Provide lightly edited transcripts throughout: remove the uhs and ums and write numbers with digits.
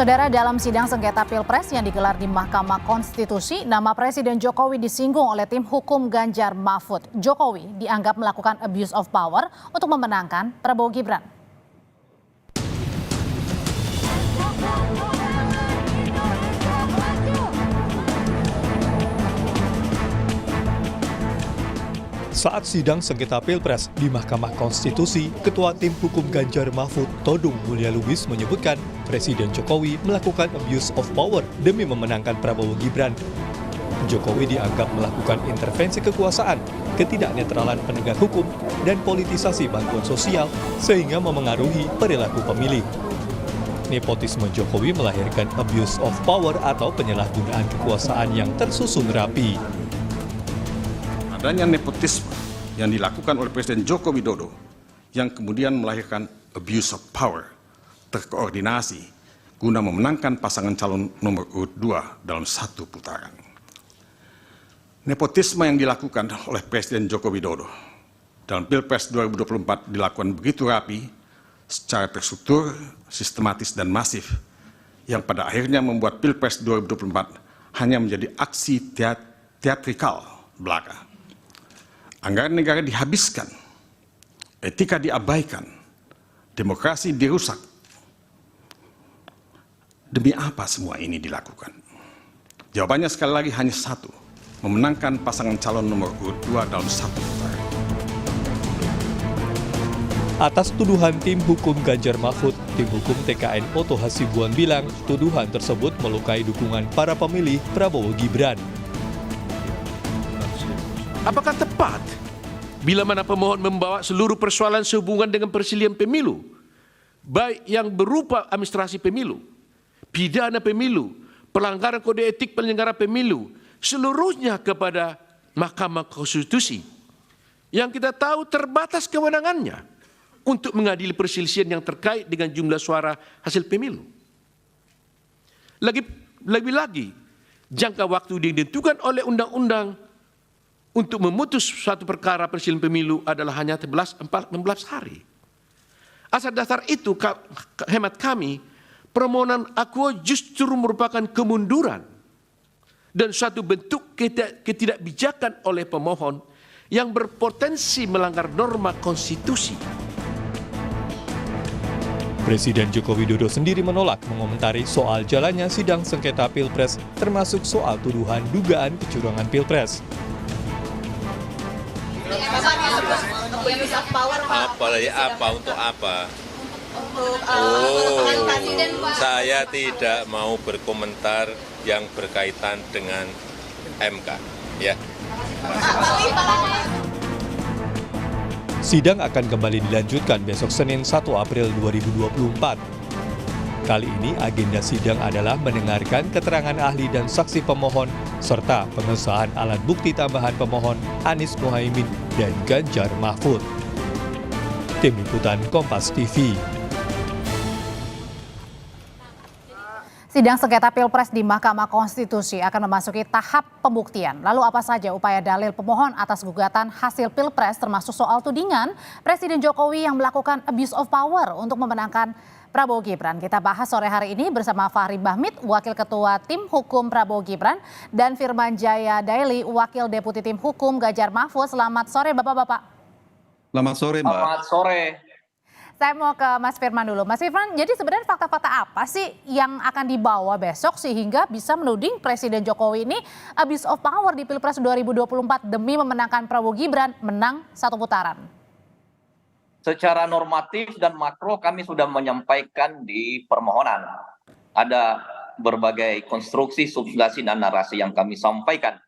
Saudara, dalam sidang sengketa Pilpres yang digelar di Mahkamah Konstitusi, nama Presiden Jokowi disinggung oleh tim hukum Ganjar Mahfud. Jokowi dianggap melakukan abuse of power untuk memenangkan Prabowo Gibran. Saat sidang sengketa Pilpres di Mahkamah Konstitusi, Ketua Tim Hukum Ganjar Mahfud, Todung Mulya Lubis menyebutkan Presiden Jokowi melakukan abuse of power demi memenangkan Prabowo Gibran. Jokowi dianggap melakukan intervensi kekuasaan, ketidaknetralan penegak hukum, dan politisasi bantuan sosial sehingga memengaruhi perilaku pemilih. Nepotisme Jokowi melahirkan abuse of power atau penyalahgunaan kekuasaan yang tersusun rapi. Adanya nepotisme yang dilakukan oleh Presiden Joko Widodo yang kemudian melahirkan abuse of power terkoordinasi guna memenangkan pasangan calon nomor urut 2 dalam satu putaran. Nepotisme yang dilakukan oleh Presiden Joko Widodo dalam Pilpres 2024 dilakukan begitu rapi, secara terstruktur, sistematis dan masif, yang pada akhirnya membuat Pilpres 2024 hanya menjadi aksi teatrikal belaka. Anggaran negara dihabiskan, etika diabaikan, demokrasi dirusak. Demi apa semua ini dilakukan? Jawabannya sekali lagi hanya satu, memenangkan pasangan calon nomor urut 2 dalam satu putaran. Atas tuduhan tim hukum Ganjar Mahfud, tim hukum TKN Oto Hasibuan bilang tuduhan tersebut melukai dukungan para pemilih Prabowo Gibran. Apakah tepat bila mana pemohon membawa seluruh persoalan sehubungan dengan perselihan pemilu, baik yang berupa administrasi pemilu, pidana pemilu, pelanggaran kode etik penyelenggara pemilu, seluruhnya kepada Mahkamah Konstitusi, yang kita tahu terbatas kewenangannya untuk mengadili perselisihan yang terkait dengan jumlah suara hasil pemilu. Lagi-lagi, jangka waktu ditentukan oleh undang-undang untuk memutus suatu perkara perselihan pemilu adalah hanya 16 hari. Asal dasar itu, hemat kami, permohonan akuo justru merupakan kemunduran dan suatu bentuk ketidakbijakan oleh pemohon yang berpotensi melanggar norma konstitusi. Presiden Joko Widodo sendiri menolak mengomentari soal jalannya sidang sengketa Pilpres, termasuk soal tuduhan dugaan kecurangan Pilpres. Untuk apa? Saya tidak mau berkomentar yang berkaitan dengan MK. Ya. Sidang akan kembali dilanjutkan besok Senin 1 April 2024. Kali ini agenda sidang adalah mendengarkan keterangan ahli dan saksi pemohon, serta pengesahan alat bukti tambahan pemohon Anies Mohaimin dan Ganjar Mahfud. Tim Liputan Kompas TV. Sidang sengketa Pilpres di Mahkamah Konstitusi akan memasuki tahap pembuktian. Lalu apa saja upaya dalil pemohon atas gugatan hasil Pilpres, termasuk soal tudingan Presiden Jokowi yang melakukan abuse of power untuk memenangkan Prabowo Gibran. Kita bahas sore hari ini bersama Fahri Bahmid, Wakil Ketua Tim Hukum Prabowo Gibran, dan Firman Jaya Daily, Wakil Deputi Tim Hukum Ganjar Mahfud. Selamat sore Bapak-Bapak. Selamat sore Mbak. Selamat sore. Saya mau ke Mas Firman dulu. Mas Firman, jadi sebenarnya fakta-fakta apa sih yang akan dibawa besok sehingga bisa menuding Presiden Jokowi ini abuse of power di Pilpres 2024 demi memenangkan Prabowo Gibran menang satu putaran? Secara normatif dan makro kami sudah menyampaikan di permohonan. Ada berbagai konstruksi, substansi, dan narasi yang kami sampaikan.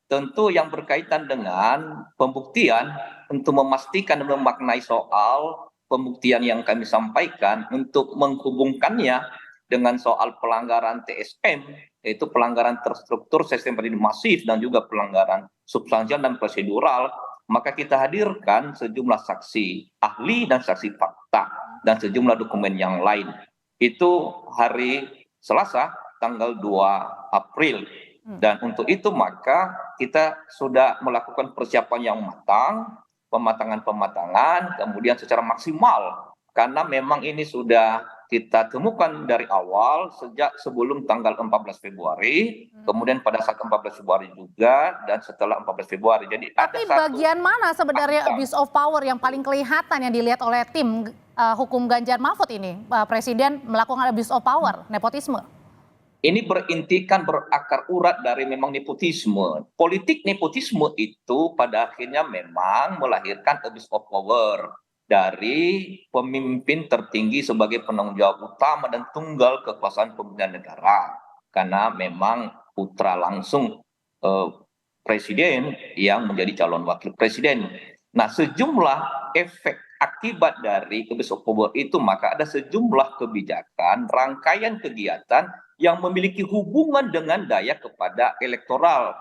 Tentu yang berkaitan dengan pembuktian untuk memastikan dan memaknai soal pembuktian yang kami sampaikan untuk menghubungkannya dengan soal pelanggaran TSM, yaitu pelanggaran terstruktur, sistematis, masif, dan juga pelanggaran substansial dan prosedural. Maka kita hadirkan sejumlah saksi ahli dan saksi fakta dan sejumlah dokumen yang lain. Itu hari Selasa tanggal 2 April. Dan untuk itu maka kita sudah melakukan persiapan yang matang, pematangan-pematangan, kemudian secara maksimal. Karena memang ini sudah kita temukan dari awal sejak sebelum tanggal 14 Februari, kemudian pada saat 14 Februari juga, dan setelah 14 Februari. Jadi ada Tapi satu bagian mana sebenarnya abuse of power yang paling kelihatan yang dilihat oleh tim hukum Ganjar Mahfud ini? Presiden melakukan abuse of power, nepotisme. ini berintikan berakar urat dari memang nepotisme. Politik nepotisme itu pada akhirnya memang melahirkan abuse of power dari pemimpin tertinggi sebagai penanggung jawab utama dan tunggal kekuasaan pemerintahan negara. Karena memang putra langsung presiden yang menjadi calon wakil presiden. Nah, sejumlah efek akibat dari abuse of power itu, maka ada sejumlah kebijakan, rangkaian kegiatan yang memiliki hubungan dengan daya kepada elektoral,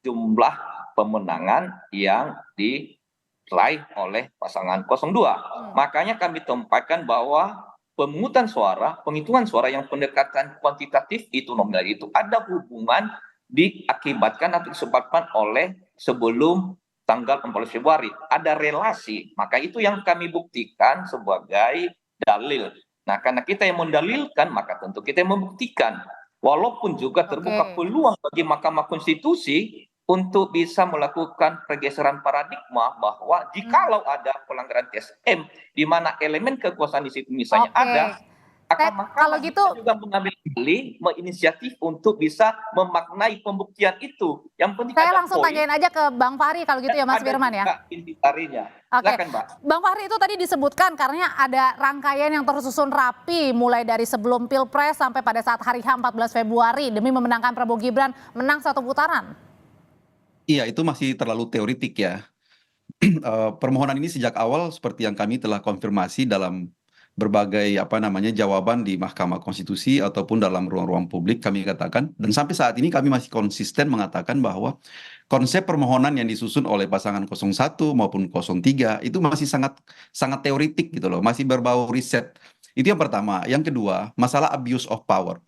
jumlah pemenangan yang diraih oleh pasangan 02. Makanya kami tempatkan bahwa pemungutan suara, penghitungan suara yang pendekatan kuantitatif itu nominal itu ada hubungan diakibatkan atau disebabkan oleh sebelum tanggal 14 Februari. Ada relasi, maka itu yang kami buktikan sebagai dalil. Nah, karena kita yang mendalilkan, maka tentu kita yang membuktikan. Walaupun juga terbuka peluang bagi Mahkamah Konstitusi untuk bisa melakukan pergeseran paradigma bahwa jikalau ada pelanggaran TSM di mana elemen kekuasaan di situ misalnya ada, maka kalau gitu juga mengambil alih, menginisiatif untuk bisa memaknai pembuktian itu. Yang penting saya ada langsung poin, tanyain aja ke Bang Fahri kalau gitu ya Mas Firman ya. Intisarinya. Oke, Silakan, Mbak. Bang Fahri, itu tadi disebutkan karena ada rangkaian yang tersusun rapi mulai dari sebelum Pilpres sampai pada saat hari H 14 Februari demi memenangkan Prabowo Gibran menang satu putaran. Iya, itu masih terlalu teoritik ya. Permohonan ini sejak awal seperti yang kami telah konfirmasi dalam berbagai jawaban di Mahkamah Konstitusi ataupun dalam ruang-ruang publik kami katakan, dan sampai saat ini kami masih konsisten mengatakan bahwa konsep permohonan yang disusun oleh pasangan 01 maupun 03 itu masih sangat teoritik gitu loh, masih berbau riset. Itu yang pertama. Yang kedua, masalah abuse of power.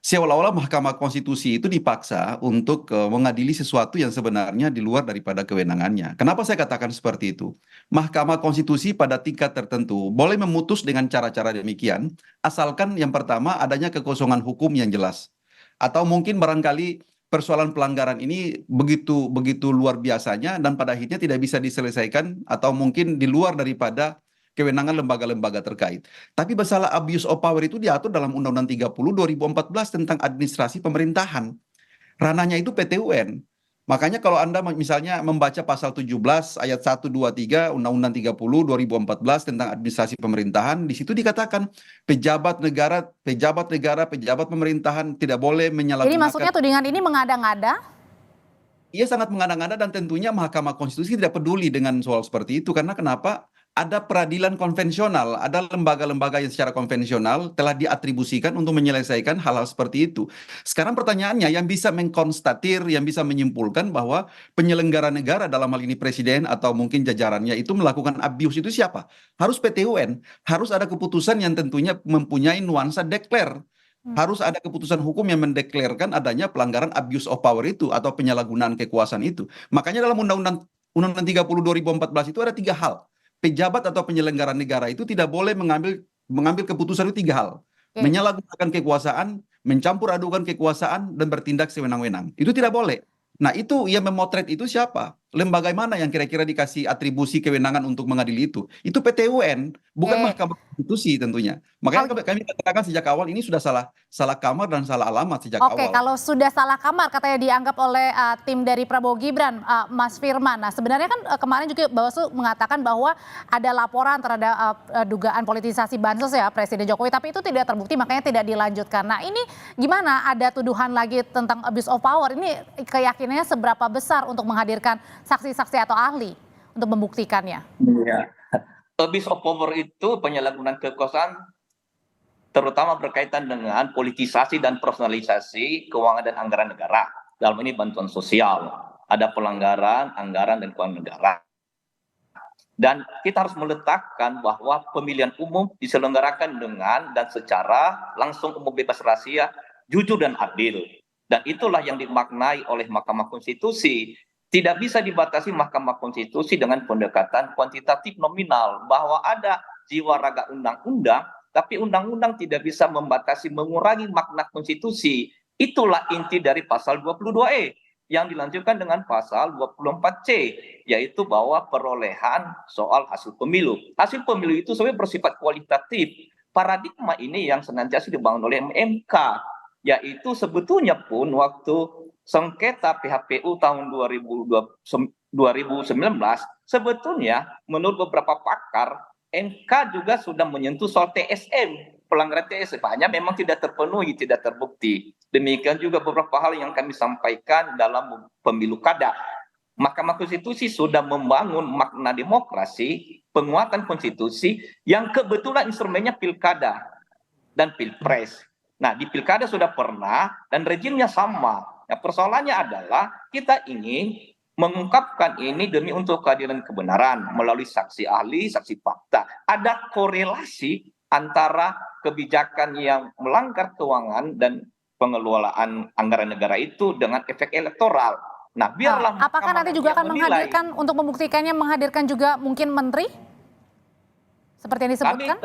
Seolah-olah Mahkamah Konstitusi itu dipaksa untuk mengadili sesuatu yang sebenarnya di luar daripada kewenangannya. Kenapa saya katakan seperti itu? Mahkamah Konstitusi pada tingkat tertentu boleh memutus dengan cara-cara demikian, asalkan yang pertama adanya kekosongan hukum yang jelas. Atau mungkin barangkali persoalan pelanggaran ini begitu luar biasanya dan pada akhirnya tidak bisa diselesaikan atau mungkin di luar daripada kewenangan lembaga-lembaga terkait. Tapi masalah abuse of power itu diatur dalam Undang-Undang 30 2014 tentang administrasi pemerintahan. Ranahnya itu PT UN. Makanya kalau Anda misalnya membaca pasal 17 ayat 1, 2, 3 Undang-Undang 30 2014 tentang administrasi pemerintahan, di situ dikatakan pejabat negara, pejabat pemerintahan tidak boleh menyalahgunakan. Jadi maksudnya tudingan ini mengada-ngada? Ia sangat mengada-ngada dan tentunya Mahkamah Konstitusi tidak peduli dengan soal seperti itu. Karena kenapa? Ada peradilan konvensional, ada lembaga-lembaga yang secara konvensional telah diatribusikan untuk menyelesaikan hal-hal seperti itu. Sekarang pertanyaannya, yang bisa mengkonstatir, yang bisa menyimpulkan bahwa penyelenggara negara dalam hal ini presiden atau mungkin jajarannya itu melakukan abuse itu siapa? Harus PT UN, harus ada keputusan yang tentunya mempunyai nuansa declare. Harus ada keputusan hukum yang mendeklarkan adanya pelanggaran abuse of power itu atau penyalahgunaan kekuasaan itu. Makanya dalam Undang-Undang 30 2014 itu ada 3 hal. Pejabat atau penyelenggara negara itu tidak boleh mengambil keputusan itu 3 hal. Menyalahgunakan kekuasaan, mencampur adukan kekuasaan, dan bertindak sewenang-wenang. Itu tidak boleh. Nah, itu yang memotret itu siapa? Lembaga mana yang kira-kira dikasih atribusi kewenangan untuk mengadili itu? Itu PT UN, bukan Mahkamah Konstitusi tentunya. Makanya kami katakan sejak awal ini sudah salah kamar dan salah alamat sejak awal. Oke, kalau sudah salah kamar katanya dianggap oleh tim dari Prabowo Gibran, Mas Firman. Nah, sebenarnya kan kemarin juga Bawaslu mengatakan bahwa ada laporan terhadap dugaan politisasi bansos ya Presiden Jokowi, tapi itu tidak terbukti makanya tidak dilanjutkan. Nah, ini gimana? Ada tuduhan lagi tentang abuse of power. Ini keyakinannya seberapa besar untuk menghadirkan saksi-saksi atau ahli untuk membuktikannya? Iya. Abuse of power itu penyalahgunaan kekuasaan terutama berkaitan dengan politisasi dan personalisasi keuangan dan anggaran negara. Dalam ini bantuan sosial, ada pelanggaran anggaran dan keuangan negara. Dan kita harus meletakkan bahwa pemilihan umum diselenggarakan dengan dan secara langsung, umum, bebas, rahasia, jujur dan adil. Dan itulah yang dimaknai oleh Mahkamah Konstitusi. Tidak bisa dibatasi Mahkamah Konstitusi dengan pendekatan kuantitatif nominal, bahwa ada jiwa raga undang-undang tapi undang-undang tidak bisa membatasi, mengurangi makna konstitusi. Itulah inti dari pasal 22E yang dilanjutkan dengan pasal 24C, yaitu bahwa perolehan soal hasil pemilu. Hasil pemilu itu sebenarnya bersifat kualitatif. Paradigma ini yang senantiasa dibangun oleh MK, yaitu sebetulnya pun waktu sengketa PHPU tahun 2019, sebetulnya menurut beberapa pakar, MK juga sudah menyentuh soal TSM, pelanggaran TSM, hanya memang tidak terpenuhi, tidak terbukti. Demikian juga beberapa hal yang kami sampaikan dalam pemilu kada. Mahkamah Konstitusi sudah membangun makna demokrasi, penguatan konstitusi, yang kebetulan instrumennya pilkada dan pilpres. Nah, di pilkada sudah pernah dan rejimnya sama. Nah, persoalannya adalah kita ingin mengungkapkan ini demi untuk keadilan kebenaran melalui saksi ahli, saksi fakta. Ada korelasi antara kebijakan yang melanggar keuangan dan pengelolaan anggaran negara itu dengan efek elektoral. Nah, biarlah apakah nanti juga akan menghadirkan untuk membuktikannya, menghadirkan juga mungkin menteri seperti yang disebutkan?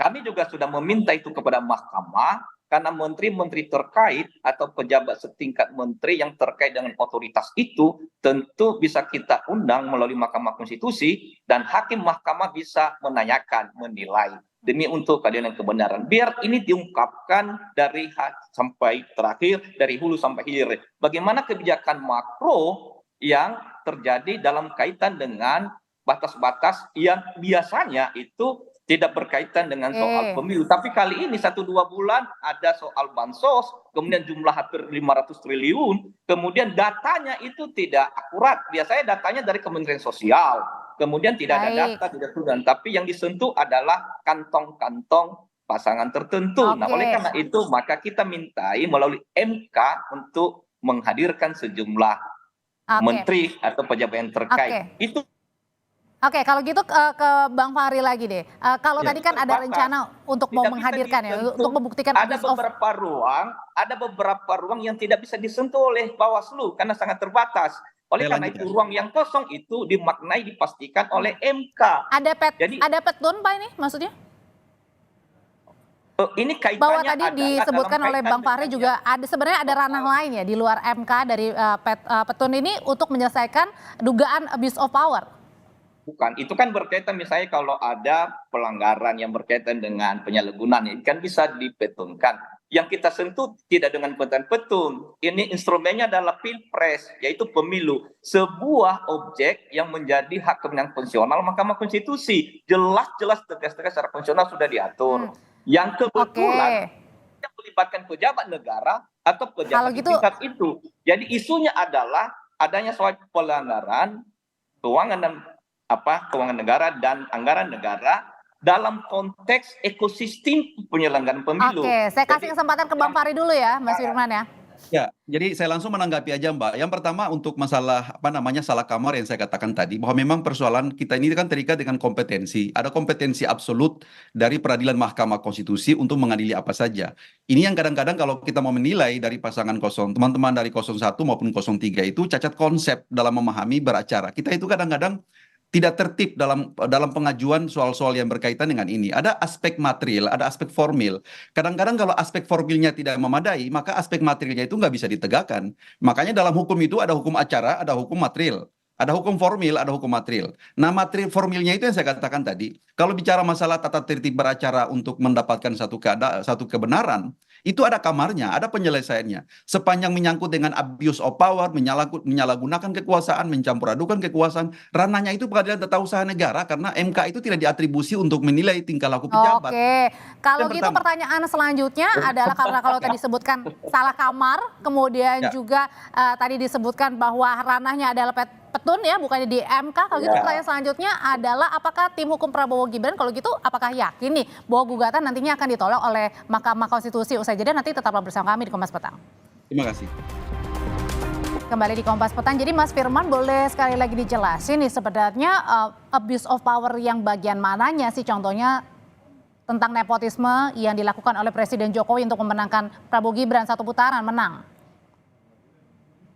Kami juga sudah meminta itu kepada mahkamah, karena menteri-menteri terkait atau pejabat setingkat menteri yang terkait dengan otoritas itu tentu bisa kita undang melalui Mahkamah Konstitusi, dan hakim mahkamah bisa menanyakan, menilai demi untuk keadilan kebenaran. Biar ini diungkapkan dari sampai terakhir, dari hulu sampai hilir. Bagaimana kebijakan makro yang terjadi dalam kaitan dengan batas-batas yang biasanya itu tidak berkaitan dengan soal pemilu. Tapi kali ini 1-2 bulan ada soal bansos, kemudian jumlah hampir 500 triliun, kemudian datanya itu tidak akurat. Biasanya datanya dari Kementerian Sosial, kemudian tidak ada data, tidak turun. Tapi yang disentuh adalah kantong-kantong pasangan tertentu. Nah, oleh karena itu maka kita mintai melalui MK untuk menghadirkan sejumlah menteri atau pejabat yang terkait. Itu. Oke, kalau gitu ke Bang Fahri lagi deh. Kalau tadi kan ada rencana untuk mau menghadirkan untuk membuktikan ada beberapa ruang yang tidak bisa disentuh oleh Bawaslu karena sangat terbatas. Oleh karena itu ruang yang kosong itu dimaknai, dipastikan oleh MK. Ada petun Pak ini maksudnya? Ini kaitannya bahwa tadi disebutkan oleh Bang Fahri juga sebenarnya ada ranah lain ya di luar MK dari petun ini untuk menyelesaikan dugaan abuse of power. Bukan, itu kan berkaitan misalnya kalau ada pelanggaran yang berkaitan dengan penyalahgunaan, ini kan bisa dipetunkan. Yang kita sentuh tidak dengan petun. Ini instrumennya adalah pilpres, yaitu pemilu. Sebuah objek yang menjadi hak kewenangan konstitusional Mahkamah Konstitusi. Jelas-jelas tegas-tegas secara konstitusional sudah diatur. Yang kebetulan yang melibatkan pejabat negara atau pejabat tingkat itu. Jadi isunya adalah adanya soal pelanggaran keuangan negara dan anggaran negara dalam konteks ekosistem penyelenggaraan pemilu. Oke, saya kasih kesempatan ke Bang Fahri dulu ya, Mas Firman ya. Ya, jadi saya langsung menanggapi aja Mbak. Yang pertama untuk masalah salah kamar yang saya katakan tadi, bahwa memang persoalan kita ini kan terikat dengan kompetensi. Ada kompetensi absolut dari peradilan Mahkamah Konstitusi untuk mengadili apa saja. Ini yang kadang-kadang kalau kita mau menilai dari pasangan teman-teman dari 01 maupun 03 itu cacat konsep dalam memahami beracara. Kita itu kadang-kadang tidak tertib dalam pengajuan soal-soal yang berkaitan dengan ini. Ada aspek material, ada aspek formil. Kadang-kadang kalau aspek formilnya tidak memadai, maka aspek materialnya itu nggak bisa ditegakkan. Makanya dalam hukum itu ada hukum acara, ada hukum material. Ada hukum formil, ada hukum material. Nah, material formilnya itu yang saya katakan tadi. Kalau bicara masalah tata tertib beracara untuk mendapatkan satu kebenaran, itu ada kamarnya, ada penyelesaiannya. Sepanjang menyangkut dengan abuse of power, menyalahgunakan kekuasaan, mencampur adukan kekuasaan, ranahnya itu Pengadilan Tata Usaha Negara karena MK itu tidak diatribusi untuk menilai tingkah laku pejabat. Oke, kalau gitu pertanyaan selanjutnya adalah karena kalau tadi disebutkan salah kamar, kemudian juga tadi disebutkan bahwa ranahnya adalah petun ya, bukannya di MK. Kalau gitu pertanyaan selanjutnya adalah apakah tim hukum Prabowo Gibran kalau gitu apakah yakin nih bahwa gugatan nantinya akan ditolak oleh Mahkamah Konstitusi? Usai jeda nanti tetaplah bersama kami di Kompas Petang. Terima kasih. Kembali di Kompas Petang. Jadi Mas Firman boleh sekali lagi dijelasin nih sebenarnya abuse of power yang bagian mananya sih, contohnya tentang nepotisme yang dilakukan oleh Presiden Jokowi untuk memenangkan Prabowo Gibran satu putaran menang.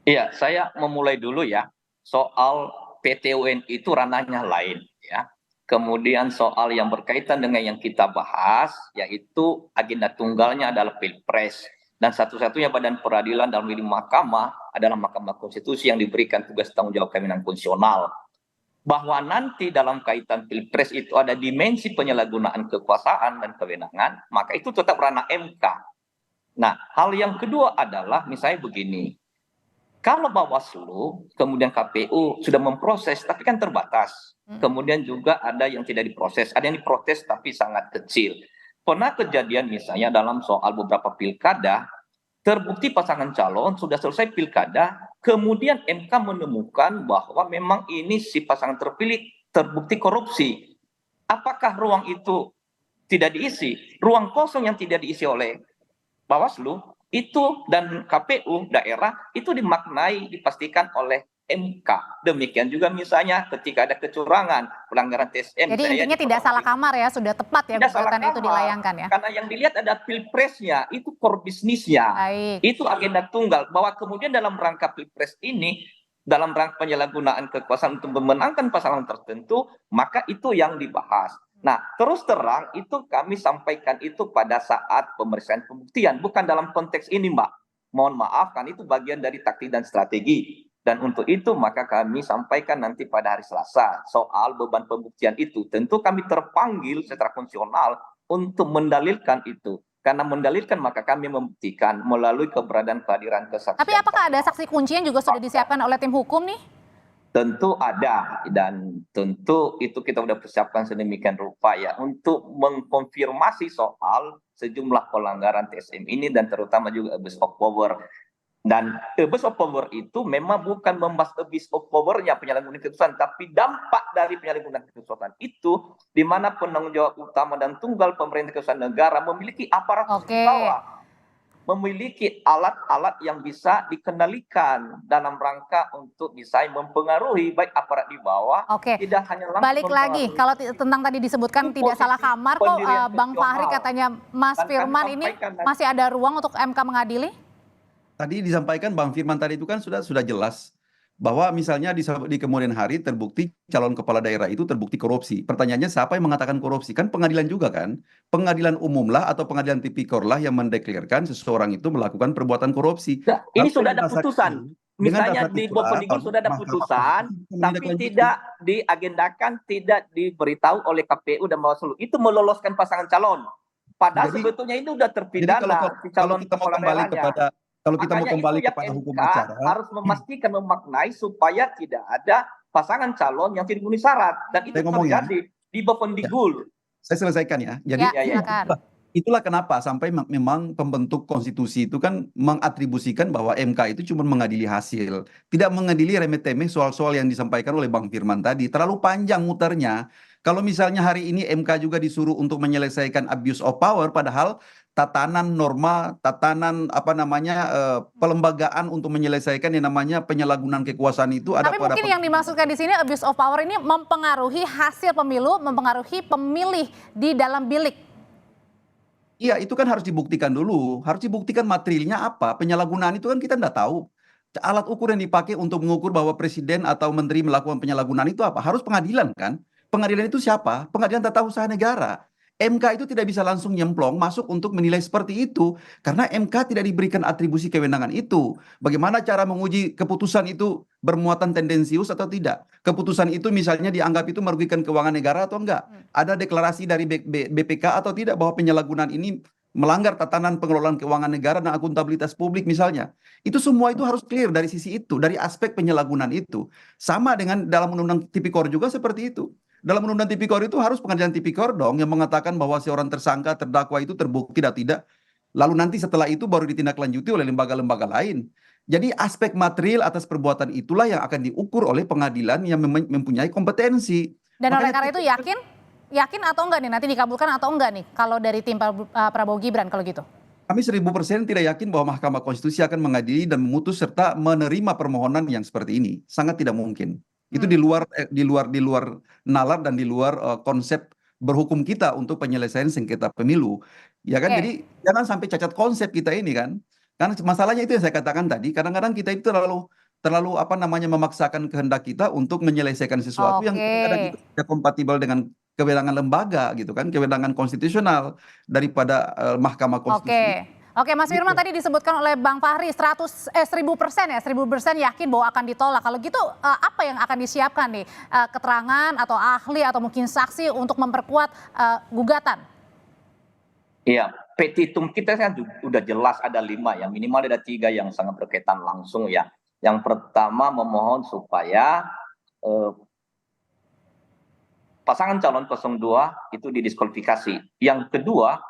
Iya, saya memulai dulu ya. Soal PT UN itu ranahnya lain ya. Kemudian soal yang berkaitan dengan yang kita bahas, yaitu agenda tunggalnya adalah Pilpres. Dan satu-satunya badan peradilan dalam diri mahkamah adalah Mahkamah Konstitusi yang diberikan tugas tanggung jawab kewenangan konstitusional. Bahwa nanti dalam kaitan Pilpres itu ada dimensi penyalahgunaan kekuasaan dan kewenangan, maka itu tetap ranah MK. Nah, hal yang kedua adalah misalnya begini, kalau Bawaslu, kemudian KPU sudah memproses, tapi kan terbatas. Kemudian juga ada yang tidak diproses, ada yang diprotes tapi sangat kecil. Pernah kejadian misalnya dalam soal beberapa pilkada, terbukti pasangan calon sudah selesai pilkada, kemudian MK menemukan bahwa memang ini si pasangan terpilih terbukti korupsi. Apakah ruang itu tidak diisi? Ruang kosong yang tidak diisi oleh Bawaslu itu dan KPU daerah itu dimaknai, dipastikan oleh MK. Demikian juga misalnya ketika ada kecurangan, pelanggaran TSM. Jadi intinya tidak salah kamar ya, sudah tepat ya gugatan itu dilayangkan ya. Karena yang dilihat ada pilpresnya, itu core bisnisnya. Baik. Itu agenda tunggal. Bahwa kemudian dalam rangka pilpres ini, dalam rangka penyalahgunaan kekuasaan untuk memenangkan pasangan tertentu, maka itu yang dibahas. Nah, terus terang itu kami sampaikan itu pada saat pemeriksaan pembuktian, bukan dalam konteks ini, Mbak. Mohon maaf, kan itu bagian dari taktik dan strategi. Dan untuk itu maka kami sampaikan nanti pada hari Selasa soal beban pembuktian itu. Tentu kami terpanggil secara konstitusional untuk mendalilkan itu. Karena mendalilkan maka kami membuktikan melalui keberadaan kehadiran kesaksian. Tapi apakah ada saksi kunci yang juga sudah disiapkan oleh tim hukum nih? Tentu ada, dan tentu itu kita sudah persiapkan sedemikian rupa ya untuk mengkonfirmasi soal sejumlah pelanggaran TSM ini dan terutama juga abuse of power. Dan abuse of power itu memang bukan membahas abuse of power-nya penyalahgunaan kekuasaan, tapi dampak dari penyalahgunaan kekuasaan itu di mana penanggung jawab utama dan tunggal pemerintah kekuasaan negara memiliki aparatus di bawah, memiliki alat-alat yang bisa dikendalikan dalam rangka untuk bisa mempengaruhi baik aparat di bawah, tidak hanya langsung. Balik lagi, kalau tentang tadi disebutkan tidak salah kamar, kok Bang Fahri katanya Mas Firman ini masih ada ruang untuk MK mengadili? Tadi disampaikan Bang Firman tadi itu kan sudah jelas bahwa misalnya di kemudian hari terbukti calon kepala daerah itu terbukti korupsi. Pertanyaannya siapa yang mengatakan korupsi? Kan pengadilan juga kan? Pengadilan umum lah atau pengadilan tipikor lah yang mendeklarasikan seseorang itu melakukan perbuatan korupsi. Nah, ini sudah ada putusan. Misalnya di Bovendigul sudah ada putusan, tapi tidak diagendakan, tidak diberitahu oleh KPU dan Bawaslu. Itu meloloskan pasangan calon. Padahal sebetulnya ini sudah terpidana si calon kepala daerahnya. Kalau kita mau kembali kepada hukum acara, harus memastikan memaknai supaya tidak ada pasangan calon yang tidak memenuhi syarat, dan itu terjadi di Bovendigul. Saya selesaikan ya. Jadi itulah kenapa sampai memang pembentuk konstitusi itu kan mengatribusikan bahwa MK itu cuma mengadili hasil, tidak mengadili remeh-temeh soal-soal yang disampaikan oleh Bang Firman tadi. Terlalu panjang muternya. Kalau misalnya hari ini MK juga disuruh untuk menyelesaikan abuse of power, padahal tatanan norma, tatanan pelembagaan untuk menyelesaikan yang namanya penyalahgunaan kekuasaan itu ada pada. Tapi mungkin yang dimaksudkan di sini abuse of power ini mempengaruhi hasil pemilu, mempengaruhi pemilih di dalam bilik. Iya, itu kan harus dibuktikan dulu, harus dibuktikan materialnya apa. Penyalahgunaan itu kan kita nggak tahu. Alat ukur yang dipakai untuk mengukur bahwa presiden atau menteri melakukan penyalahgunaan itu apa? Harus pengadilan kan? Pengadilan itu siapa? Pengadilan Tata Usaha Negara. MK itu tidak bisa langsung nyemplong masuk untuk menilai seperti itu karena MK tidak diberikan atribusi kewenangan itu. Bagaimana cara menguji keputusan itu bermuatan tendensius atau tidak? Keputusan itu misalnya dianggap itu merugikan keuangan negara atau enggak? Ada deklarasi dari BPK atau tidak bahwa penyalahgunaan ini melanggar tatanan pengelolaan keuangan negara dan akuntabilitas publik misalnya. Itu semua itu harus clear dari sisi itu, dari aspek penyalahgunaan itu. Sama dengan dalam Undang-Undang Tipikor juga seperti itu. Dalam Undang-Undang Tipikor itu harus pengadilan tipikor dong yang mengatakan bahwa seorang tersangka terdakwa itu terbukti dan tidak. Lalu nanti setelah itu baru ditindaklanjuti oleh lembaga-lembaga lain. Jadi aspek material atas perbuatan itulah yang akan diukur oleh pengadilan yang mempunyai kompetensi. Dan oleh karena itu yakin atau enggak nih nanti dikabulkan atau enggak nih kalau dari tim Prabowo Gibran kalau gitu? Kami 1000% tidak yakin bahwa Mahkamah Konstitusi akan mengadili dan memutus serta menerima permohonan yang seperti ini. Sangat tidak mungkin. Itu di luar nalar dan di luar konsep berhukum kita untuk penyelesaian sengketa pemilu. Ya kan? Jadi jangan sampai cacat konsep kita ini kan. Karena masalahnya itu yang saya katakan tadi, kadang-kadang kita itu terlalu memaksakan kehendak kita untuk menyelesaikan sesuatu yang kadang-kadang itu tidak kompatibel dengan kewenangan lembaga gitu kan, kewenangan konstitusional daripada Mahkamah Konstitusi. Oke, Mas Firman tadi disebutkan oleh Bang Fahri 1000% ya, 1000% yakin bahwa akan ditolak. Kalau gitu apa yang akan disiapkan nih? Keterangan atau ahli atau mungkin saksi untuk memperkuat gugatan? Iya, petitum kita kan sudah jelas ada 5 ya, minimal ada 3 yang sangat berkaitan langsung ya. Yang pertama memohon supaya pasangan calon 02 itu didiskualifikasi. Yang kedua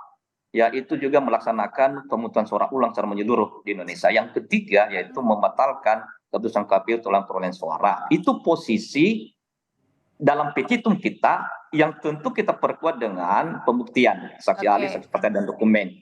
yaitu juga melaksanakan pemungutan suara ulang secara menyeluruh di Indonesia. Yang ketiga yaitu membatalkan keputusan KPU tentang perolehan suara. Itu posisi dalam petitum kita yang tentu kita perkuat dengan pembuktian, saksi ahli, saksi fakta, dan dokumen.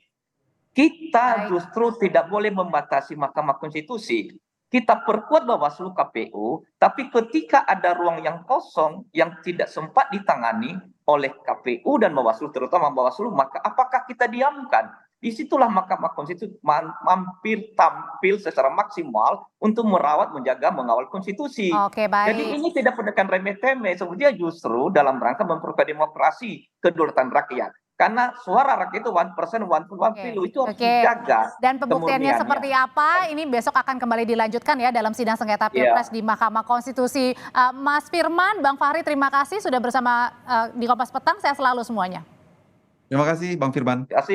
Kita justru tidak boleh membatasi Mahkamah Konstitusi. Kita perkuat Bawaslu, KPU, tapi ketika ada ruang yang kosong yang tidak sempat ditangani oleh KPU dan Bawaslu, terutama Bawaslu, maka apakah kita diamkan? Disitulah Mahkamah Konstitusi mampir tampil secara maksimal untuk merawat, menjaga, mengawal konstitusi. Oke, baik. Jadi ini tidak pendekatan remeh-temeh, sebetulnya justru dalam rangka memperkuat demokrasi, kedaulatan rakyat. Karena suara rakyat itu 1%, 1 pilu itu harus dijaga. Dan pembuktiannya seperti apa? Ini besok akan kembali dilanjutkan ya dalam sidang sengketa Pilpres di Mahkamah Konstitusi. Mas Firman, Bang Fahri, terima kasih sudah bersama di Kompas Petang. Sehat selalu semuanya. Terima kasih Bang Firman. Terima kasih.